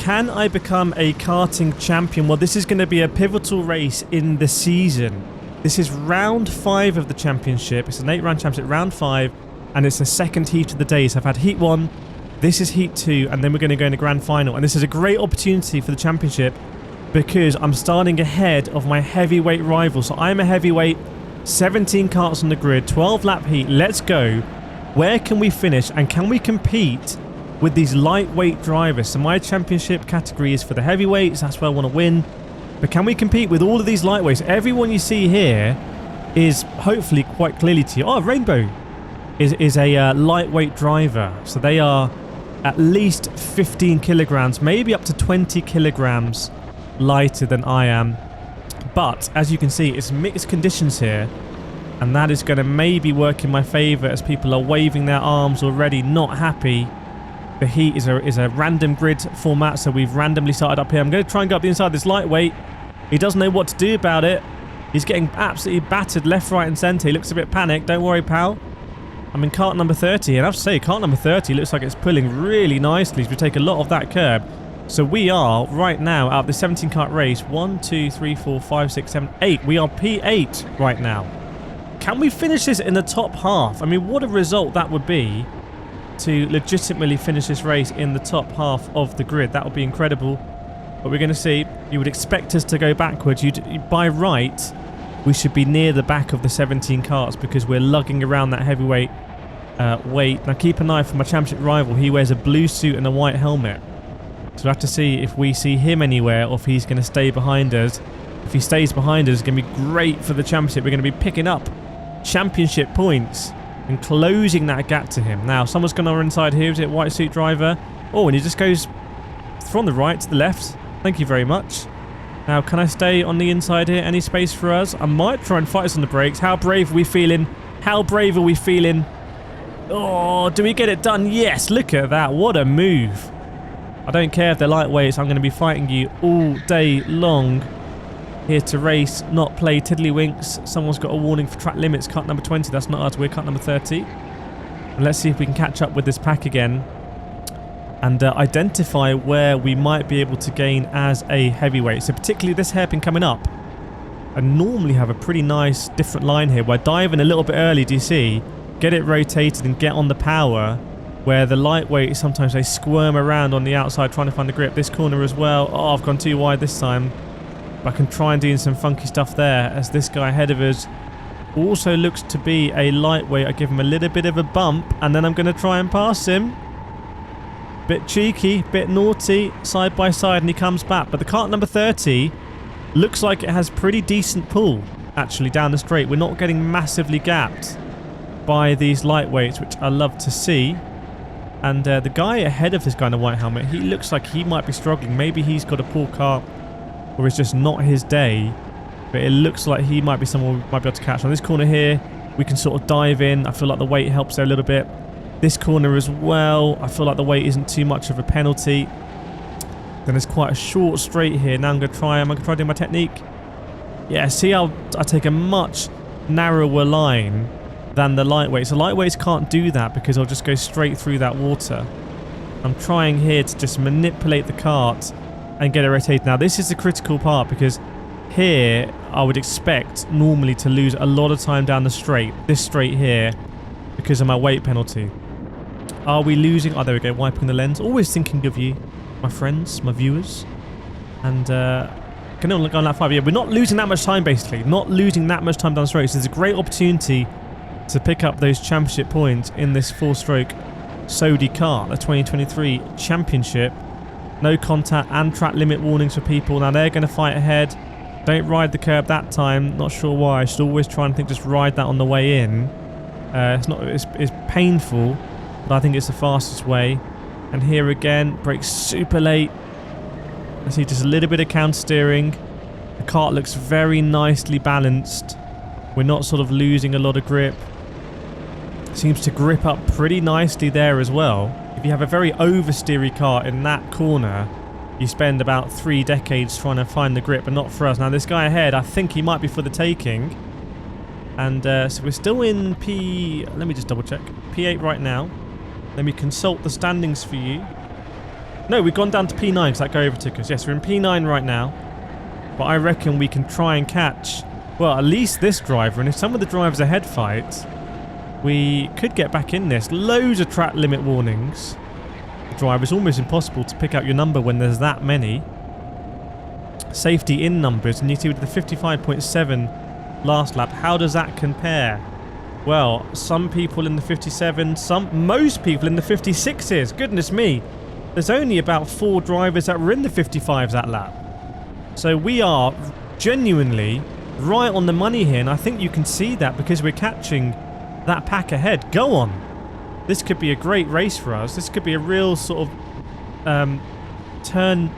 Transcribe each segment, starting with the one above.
can I become a karting champion? Well, this is going to be a pivotal race in the season. This is round 5 of the championship. It's an 8-round championship, round 5, and it's the second heat of the day. So I've had heat 1, this is heat 2, and then we're going to go in the grand final. And this is a great opportunity for the championship because I'm starting ahead of my heavyweight rival. So I'm a heavyweight, 17 karts on the grid, 12-lap heat. Let's go. Where can we finish, and can we compete with these lightweight drivers? So my championship category is for the heavyweights. That's where I want to win. But can we compete with all of these lightweights? Everyone you see here is hopefully quite clearly to you. Oh, Rainbow is a lightweight driver. So they are at least 15 kilograms, maybe up to 20 kilograms lighter than I am. But as you can see, it's mixed conditions here. And that is going to maybe work in my favour as people are waving their arms already, not happy. The heat is a random grid format, so we've randomly started up here. I'm going to try and go up the inside of this lightweight. He doesn't know what to do about it. He's getting absolutely battered left, right and centre. He looks a bit panicked. Don't worry, pal. I'm in kart number 30, and I have to say, kart number 30 looks like it's pulling really nicely as we take a lot of that curb. So we are, right now, out of the 17 kart race, 1, 2, 3, 4, 5, 6, 7, 8. We are P8 right now. Can we finish this in the top half? I mean, what a result that would be to legitimately finish this race in the top half of the grid. That would be incredible. But we're going to see. You would expect us to go backwards. By right, we should be near the back of the 17 karts because we're lugging around that heavyweight weight. Now keep an eye for my championship rival. He wears a blue suit and a white helmet. So we'll have to see if we see him anywhere or if he's going to stay behind us. If he stays behind us, it's going to be great for the championship. We're going to be picking up championship points and closing that gap to him. Now, someone's gone on inside here. Is it white suit driver? Oh, and he just goes from the right to the left. Thank you very much. Now, can I stay on the inside here? Any space for us? I might try and fight us on the brakes. How brave are we feeling? How brave are we feeling? Oh, do we get it done? Yes, look at that. What a move. I don't care if they're lightweights. I'm going to be fighting you all day long. Here to race, not play tiddlywinks. Someone's got a warning for track limits. Cut number 20. That's not us. We're cut number 30. And let's see if we can catch up with this pack again and identify where we might be able to gain as a heavyweight. So particularly this hairpin coming up. I normally have a pretty nice different line here where I dive in a little bit early, do you see? Get it rotated and get on the power, where the lightweight, sometimes they squirm around on the outside trying to find the grip. This corner as well. Oh, I've gone too wide this time. But I can try and do some funky stuff there as this guy ahead of us also looks to be a lightweight. I give him a little bit of a bump and then I'm going to try and pass him. Bit cheeky, bit naughty, side by side, and he comes back. But the kart number 30 looks like it has pretty decent pull actually down the straight. We're not getting massively gapped by these lightweights, which I love to see. And the guy ahead of this guy in the white helmet, he looks like he might be struggling. Maybe he's got a poor kart or it's just not his day. But it looks like he might be someone we might be able to catch. On this corner here, we can sort of dive in. I feel like the weight helps there a little bit. This corner as well, I feel like the weight isn't too much of a penalty. Then there's quite a short straight here. Now I'm going to try doing my technique. Yeah, see how I take a much narrower line than the lightweights. The lightweights can't do that because I'll just go straight through that water. I'm trying here to just manipulate the kart and get it rotated. Now this is the critical part because here I would expect normally to lose a lot of time down the straight, this straight here, because of my weight penalty. Are we losing? Oh, there we go, wiping the lens. Always thinking of you, my friends, my viewers. And can only go on lap 5. Yeah, we're not losing that much time basically, not losing that much time down the straight. So there's a great opportunity to pick up those championship points in this 4-stroke Sodi kart, the 2023 championship. No contact and track limit warnings for people. Now they're going to fight ahead. Don't ride the curb that time. Not sure why. I should always try and think just ride that on the way in. It's painful, but I think it's the fastest way. And here again, brakes super late. I see just a little bit of counter steering. The kart looks very nicely balanced. We're not sort of losing a lot of grip. Seems to grip up pretty nicely there as well. If you have a very oversteery kart in that corner, you spend about 3 decades trying to find the grip, but not for us. Now this guy ahead, I think he might be for the taking. And so we're still in let me just double check. P8 right now. Let me consult the standings for you. No, we've gone down to P9 because that guy overtook us. Yes, we're in P9 right now. But I reckon we can try and catch, well, at least this driver. And if some of the drivers ahead fight, we could get back in this. Loads of track limit warnings. The driver, it's almost impossible to pick out your number when there's that many. Safety in numbers, and you see with the 55.7 last lap, how does that compare? Well, some people in the 57, most people in the 56s. Goodness me. There's only about 4 drivers that were in the 55s that lap. So we are genuinely right on the money here, and I think you can see that because we're catching that pack ahead. Go on. This could be a great race for us. This could be a real sort of turning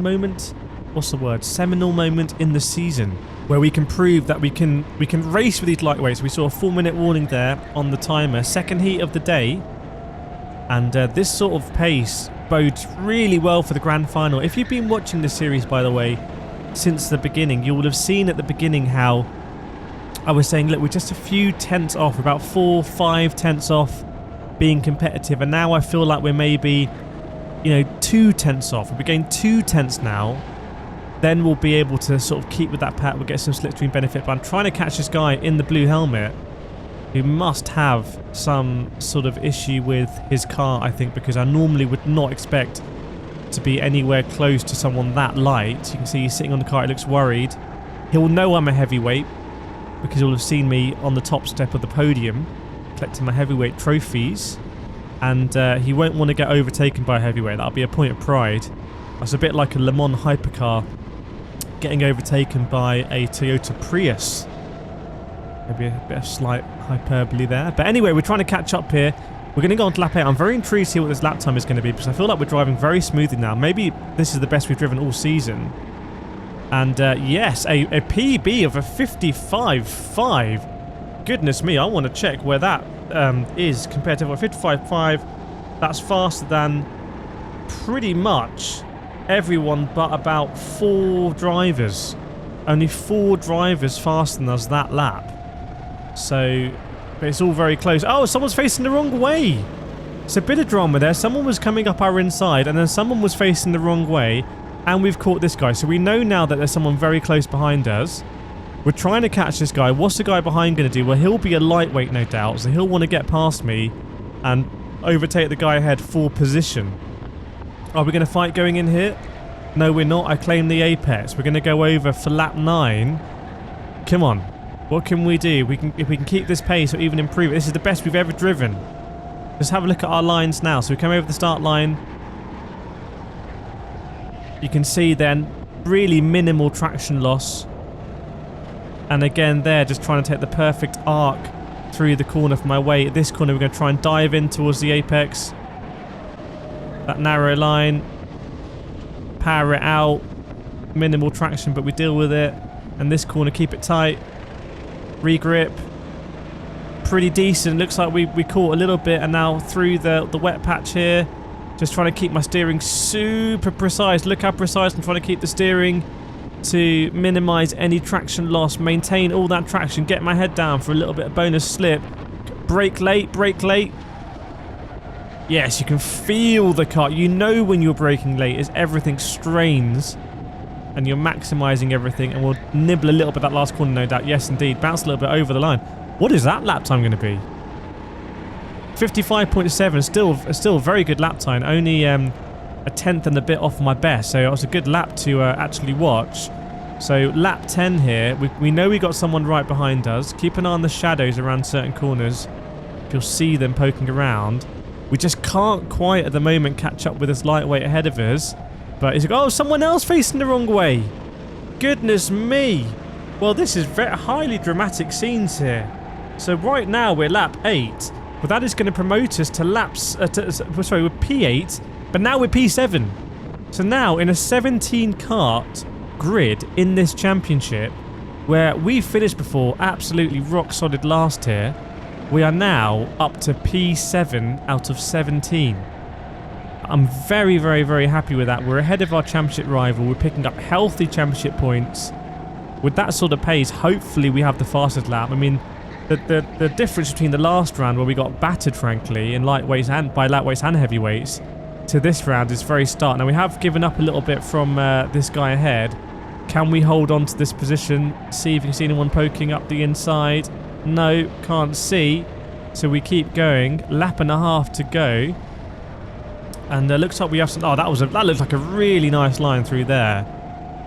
moment. What's the word? Seminal moment in the season where we can prove that we can race with these lightweights. We saw a 4-minute warning there on the timer. Second heat of the day. And this sort of pace bodes really well for the grand final. If you've been watching the series, by the way, since the beginning, you will have seen at the beginning how I was saying, look, we're just a few tenths off, about 4-5 tenths off being competitive. And now I feel like we're maybe, 2 tenths off. If we gain 2 tenths now, then we'll be able to sort of keep with that pack. We'll get some slipstream benefit. But I'm trying to catch this guy in the blue helmet who must have some sort of issue with his car, I think, because I normally would not expect to be anywhere close to someone that light. You can see he's sitting on the car. He looks worried. He'll know I'm a heavyweight because he'll have seen me on the top step of the podium collecting my heavyweight trophies. And he won't want to get overtaken by a heavyweight. That'll be a point of pride. That's a bit like a Le Mans hypercar getting overtaken by a Toyota Prius. Maybe a bit of slight hyperbole there. But anyway, we're trying to catch up here. We're going to go on to lap 8. I'm very intrigued to see what this lap time is going to be because I feel like we're driving very smoothly now. Maybe this is the best we've driven all season. And yes, a PB of a 55.5. Goodness me, I want to check where that is compared to 55.5. That's faster than pretty much everyone but about 4 drivers. Only 4 drivers faster than us that lap. So, but it's all very close. Oh, someone's facing the wrong way. It's a bit of drama there. Someone was coming up our inside and then someone was facing the wrong way. And we've caught this guy. So we know now that there's someone very close behind us. We're trying to catch this guy. What's the guy behind going to do? Well, he'll be a lightweight, no doubt. So he'll want to get past me and overtake the guy ahead for position. Are we going to fight going in here? No, we're not. I claim the apex. We're going to go over for lap 9. Come on. What can we do? If we can keep this pace or even improve it. This is the best we've ever driven. Just have a look at our lines now. So we come over the start line. You can see then really minimal traction loss. And again there, just trying to take the perfect arc through the corner for my way. At this corner, we're going to try and dive in towards the apex. That narrow line. Power it out. Minimal traction, but we deal with it. And this corner, keep it tight. Regrip. Pretty decent. Looks like we caught a little bit, and now through the wet patch here. Just trying to keep my steering super precise. Look how precise I'm trying to keep the steering to minimize any traction loss. Maintain all that traction. Get my head down for a little bit of bonus slip. Brake late, brake late. Yes, you can feel the car. You know when you're braking late as everything strains and you're maximizing everything, and we'll nibble a little bit that last corner, no doubt. Yes, indeed. Bounce a little bit over the line. What is that lap time going to be? 55.7, still a very good lap time. Only a tenth and a bit off my best, so it was a good lap to actually watch. So lap 10 here. We know we got someone right behind us. Keep an eye on the shadows around certain corners. You'll see them poking around. We just can't quite at the moment catch up with this lightweight ahead of us. But it's like, oh, someone else facing the wrong way. Goodness me. Well, this is very highly dramatic scenes here. So right now we're lap 8. But that is going to promote us to laps... we're P8. But now we're P7. So now in a 17-kart grid in this championship, where we finished before absolutely rock solid last here, we are now up to P7 out of 17. I'm very, very, very happy with that. We're ahead of our championship rival. We're picking up healthy championship points. With that sort of pace, hopefully we have the fastest lap. I mean, the difference between the last round where we got battered, frankly, in lightweights and by lightweights and heavyweights, to this round is very start. Now we have given up a little bit from this guy ahead. Can we hold on to this position? See if you can see anyone poking up the inside. No, can't see. So we keep going. Lap and a half to go. And looks like we have some... Oh, that looks like a really nice line through there.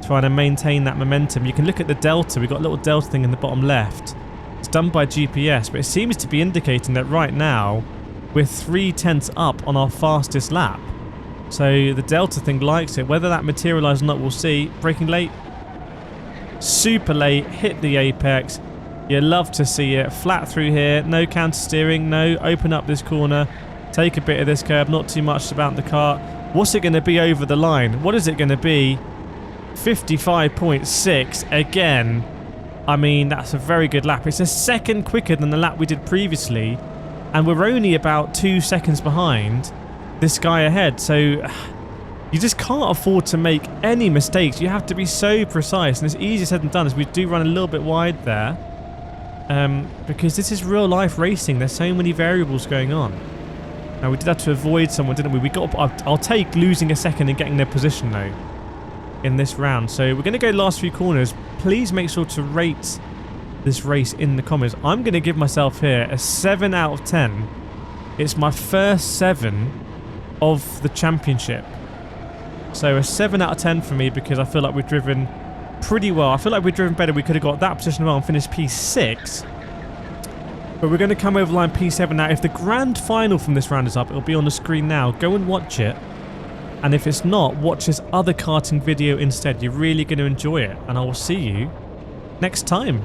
Trying to maintain that momentum. You can look at the delta. We've got a little delta thing in the bottom left. It's done by GPS, but it seems to be indicating that right now we're 0.3 up on our fastest lap. So the delta thing likes it. Whether that materialises or not, we'll see. Braking late. Super late. Hit the apex. You love to see it. Flat through here. No counter steering. No. Open up this corner. Take a bit of this curb. Not too much about the car. What's it going to be over the line? What is it going to be? 55.6 again. I mean, that's a very good lap. It's a second quicker than the lap we did previously. And we're only about 2 seconds behind this guy ahead. So you just can't afford to make any mistakes. You have to be so precise. And it's easier said than done, as we do run a little bit wide there. Because this is real life racing. There's so many variables going on. Now, we did have to avoid someone, didn't we? I'll take losing a second and getting their position, though, in this round. So we're going to go last few corners. Please make sure to rate this race in the comments. I'm going to give myself here a 7 out of 10. It's my first 7 of the championship. So a 7 out of 10 for me, because I feel like we've driven pretty well. I feel like we've driven better. We could have got that position well and finished P6. But we're going to come over line P7 now. If the grand final from this round is up, it'll be on the screen now. Go and watch it. And if it's not, watch this other karting video instead. You're really going to enjoy it. And I will see you next time.